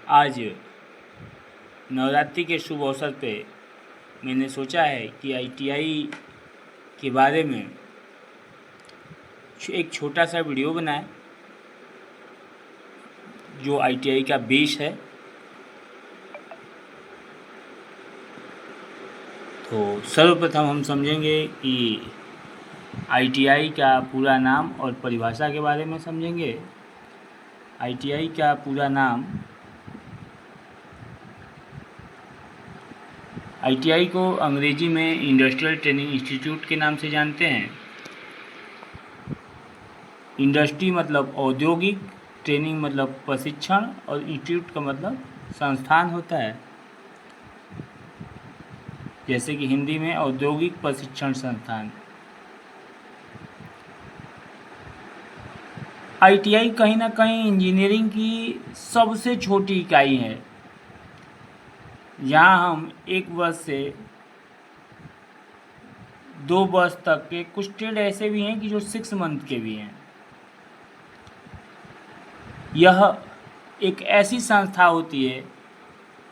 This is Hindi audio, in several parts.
आज नवरात्रि के शुभ अवसर पे मैंने सोचा है कि आईटीआई के बारे में एक छोटा सा वीडियो बनाएं जो आईटीआई का बेस है। तो सर्वप्रथम हम समझेंगे कि आईटीआई का पूरा नाम और परिभाषा के बारे में समझेंगे। आईटीआई का पूरा नाम, आईटीआई को अंग्रेजी में इंडस्ट्रियल ट्रेनिंग इंस्टीट्यूट के नाम से जानते हैं। इंडस्ट्री मतलब औद्योगिक, ट्रेनिंग मतलब प्रशिक्षण और इंस्टीट्यूट का मतलब संस्थान होता है, जैसे कि हिंदी में औद्योगिक प्रशिक्षण संस्थान। आईटीआई कहीं ना कहीं इंजीनियरिंग की सबसे छोटी इकाई है, जहाँ हम 1 वर्ष से 2 वर्ष तक के, कुछ ट्रेड ऐसे भी हैं कि जो 6 मंथ के भी हैं। यह एक ऐसी संस्था होती है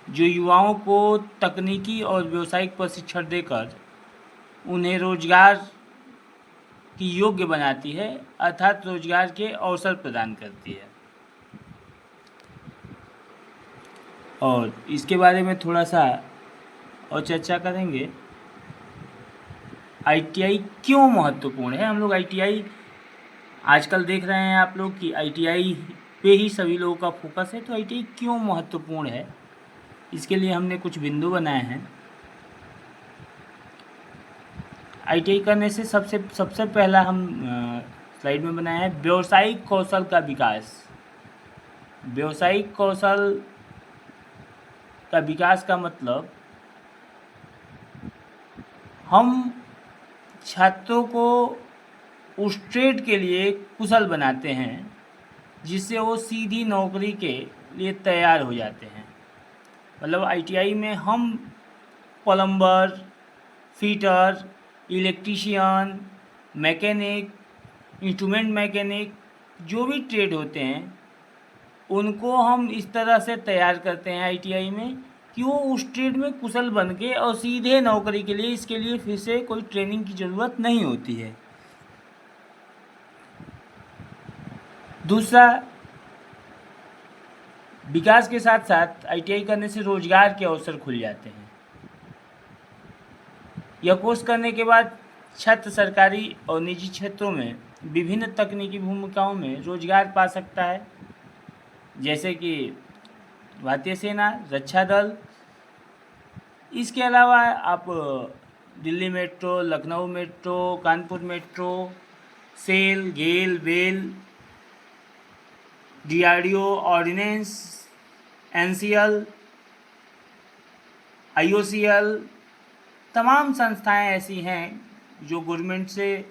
जो युवाओं को तकनीकी और व्यावसायिक प्रशिक्षण देकर उन्हें रोजगार की योग्य बनाती है, अर्थात रोजगार के अवसर प्रदान करती है। और इसके बारे में थोड़ा सा और चर्चा करेंगे। आईटीआई क्यों महत्वपूर्ण है। हम लोग आईटीआई आजकल देख रहे हैं आप लोग कि आईटीआई पे ही सभी लोगों का फोकस है। तो आईटीआई क्यों महत्वपूर्ण है, इसके लिए हमने कुछ बिंदु बनाए हैं। आईटीआई करने से सबसे पहला हम स्लाइड में बनाया है व्यावसायिक कौशल का विकास। व्यावसायिक कौशल का विकास का मतलब हम छात्रों को उस ट्रेड के लिए कुशल बनाते हैं जिससे वो सीधी नौकरी के लिए तैयार हो जाते हैं। मतलब आईटीआई में हम plumber, fitter, electrician, mechanic, instrument mechanic, जो भी ट्रेड होते हैं उनको हम इस तरह से तैयार करते हैं आईटीआई में कि वो उस ट्रेड में कुशल बन के और सीधे नौकरी के लिए, इसके लिए फिर से कोई ट्रेनिंग की ज़रूरत नहीं होती है। दूसरा, विकास के साथ साथ आईटीआई करने से रोजगार के अवसर खुल जाते हैं। यह कोर्स करने के बाद छात्र सरकारी और निजी क्षेत्रों में विभिन्न तकनीकी भूमिकाओं में रोजगार पा सकता है, जैसे कि भारतीय सेना, रक्षा दल। इसके अलावा आप Delhi metro, Lucknow metro, Kanpur metro, SAIL, GAIL, वेल, डीआरडीओ, ऑर्डिनेंस, एनसीएल, आईओसीएल, तमाम संस्थाएं ऐसी हैं जो गवर्नमेंट से,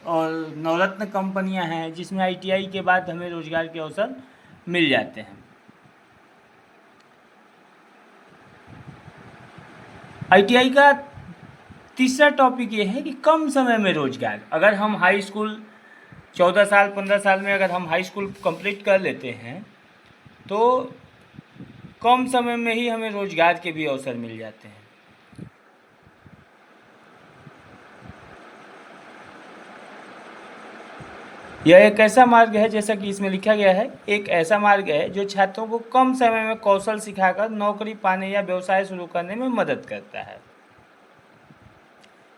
और नवरत्न कंपनियां हैं जिसमें आईटीआई के बाद हमें रोजगार के अवसर मिल जाते हैं। आईटीआई का तीसरा टॉपिक ये है कि कम समय में रोजगार। अगर हम हाई स्कूल 14 साल 15 साल में अगर हम हाई स्कूल कंप्लीट कर लेते हैं तो कम समय में ही हमें रोजगार के भी अवसर मिल जाते हैं। यह एक ऐसा मार्ग है, जैसा कि इसमें लिखा गया है, एक ऐसा मार्ग है जो छात्रों को कम समय में कौशल सिखाकर नौकरी पाने या व्यवसाय शुरू करने में मदद करता है।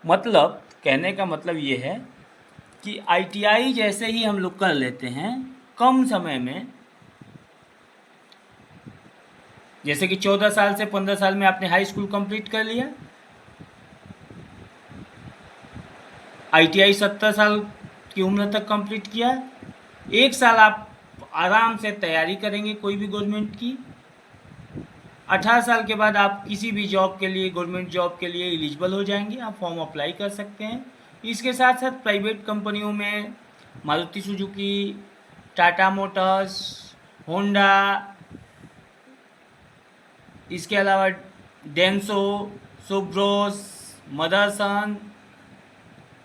मतलब कहने का मतलब ये है कि आईटीआई जैसे ही हम लोग कर लेते हैं कम समय में, जैसे कि 14 साल से 15 साल में आपने हाई स्कूल कंप्लीट कर लिया, आईटीआई 70 साल की उम्र तक कंप्लीट किया, 1 साल आप आराम से तैयारी करेंगे कोई भी गवर्नमेंट की। 18 साल के बाद आप किसी भी जॉब के लिए, गवर्नमेंट जॉब के लिए एलिजिबल हो जाएंगे, आप फॉर्म अप्लाई कर सकते हैं। इसके साथ साथ प्राइवेट कंपनियों में Maruti Suzuki, Tata Motors, Honda, इसके अलावा डेंसो, सुब्रोस, मदरसन,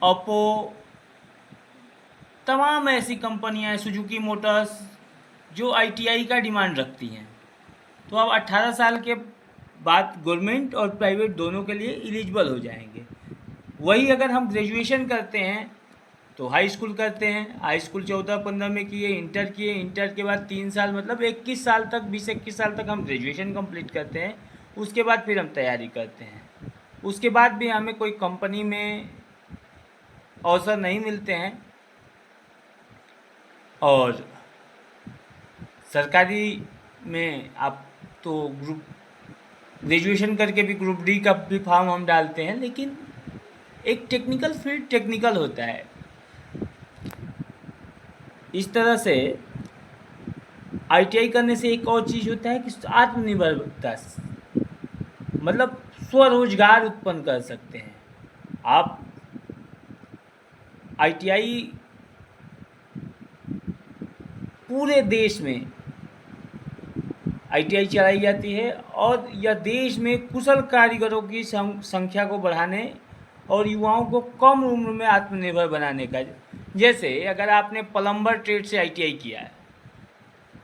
ओप्पो, तमाम ऐसी कंपनियां हैं, सुजुकी मोटर्स, जो आईटीआई का डिमांड रखती हैं। तो आप 18 साल के बाद गवर्नमेंट और प्राइवेट दोनों के लिए एलिजिबल हो जाएंगे। वही अगर हम ग्रेजुएशन करते हैं तो हाई स्कूल करते हैं, हाई स्कूल 14-15 में किए, इंटर के बाद 3 साल मतलब 21 साल तक, 20-21 साल तक हम ग्रेजुएशन कंप्लीट करते हैं। उसके बाद फिर हम तैयारी करते हैं। उसके बाद भी हमें कोई कंपनी में अवसर नहीं मिलते हैं और सरकारी में आप तो ग्रेजुएशन करके भी ग्रुप डी का भी फॉर्म हम डालते हैं, लेकिन एक टेक्निकल फील्ड टेक्निकल होता है। इस तरह से ITI करने से एक और चीज़ होता है कि आत्मनिर्भरता, मतलब स्वरोजगार उत्पन्न कर सकते हैं आप। ITI पूरे देश में ITI चलाई जाती है और यह देश में कुशल कारीगरों की संख्या को बढ़ाने और युवाओं को कम उम्र में आत्मनिर्भर बनाने का। जैसे अगर आपने प्लम्बर ट्रेड से ITI किया है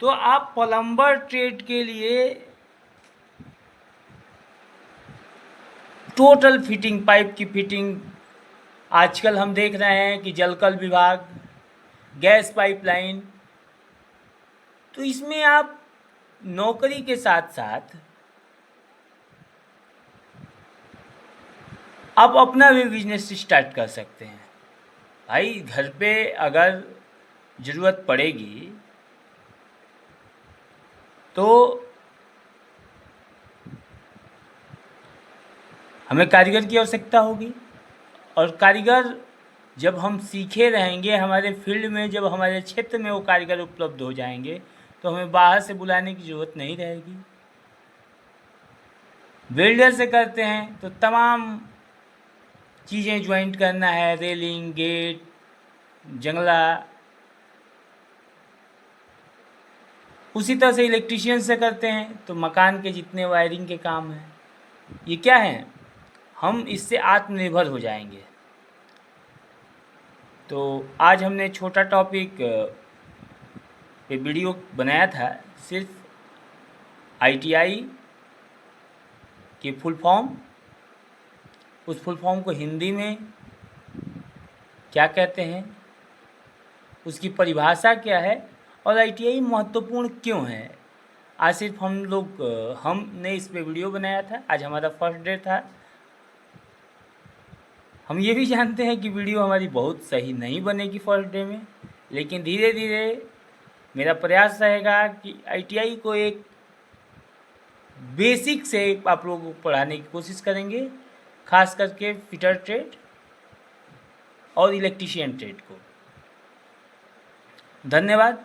तो आप प्लम्बर ट्रेड के लिए टोटल फिटिंग, पाइप की फिटिंग, आजकल हम देख रहे हैं कि जलकल विभाग, गैस पाइपलाइन, तो इसमें आप नौकरी के साथ साथ आप अपना भी बिजनेस स्टार्ट कर सकते हैं। भाई घर पे अगर ज़रूरत पड़ेगी तो हमें कारीगर की आवश्यकता होगी, और कारीगर जब हम सीखे रहेंगे, हमारे फील्ड में जब हमारे क्षेत्र में वो कारीगर उपलब्ध हो जाएंगे तो हमें बाहर से बुलाने की ज़रूरत नहीं रहेगी। वेल्डर से करते हैं तो तमाम चीज़ें ज्वाइंट करना है, रेलिंग, गेट, जंगला। उसी तरह से इलेक्ट्रीशियन से करते हैं तो मकान के जितने वायरिंग के काम हैं, ये क्या है, हम इससे आत्मनिर्भर हो जाएंगे। तो आज हमने छोटा टॉपिक पे वीडियो बनाया था, सिर्फ ITI के फुल फॉर्म, उस फुल फॉर्म को हिंदी में क्या कहते हैं, उसकी परिभाषा क्या है और ITI महत्वपूर्ण क्यों है। आज सिर्फ हमने इस पे वीडियो बनाया था। आज हमारा फर्स्ट डे था। हम ये भी जानते हैं कि वीडियो हमारी बहुत सही नहीं बनेगी फर्स्ट डे में, लेकिन धीरे धीरे मेरा प्रयास रहेगा कि ITI को एक बेसिक से आप लोगों को पढ़ाने की कोशिश करेंगे, खास करके फिटर ट्रेड और इलेक्ट्रीशियन ट्रेड को। धन्यवाद।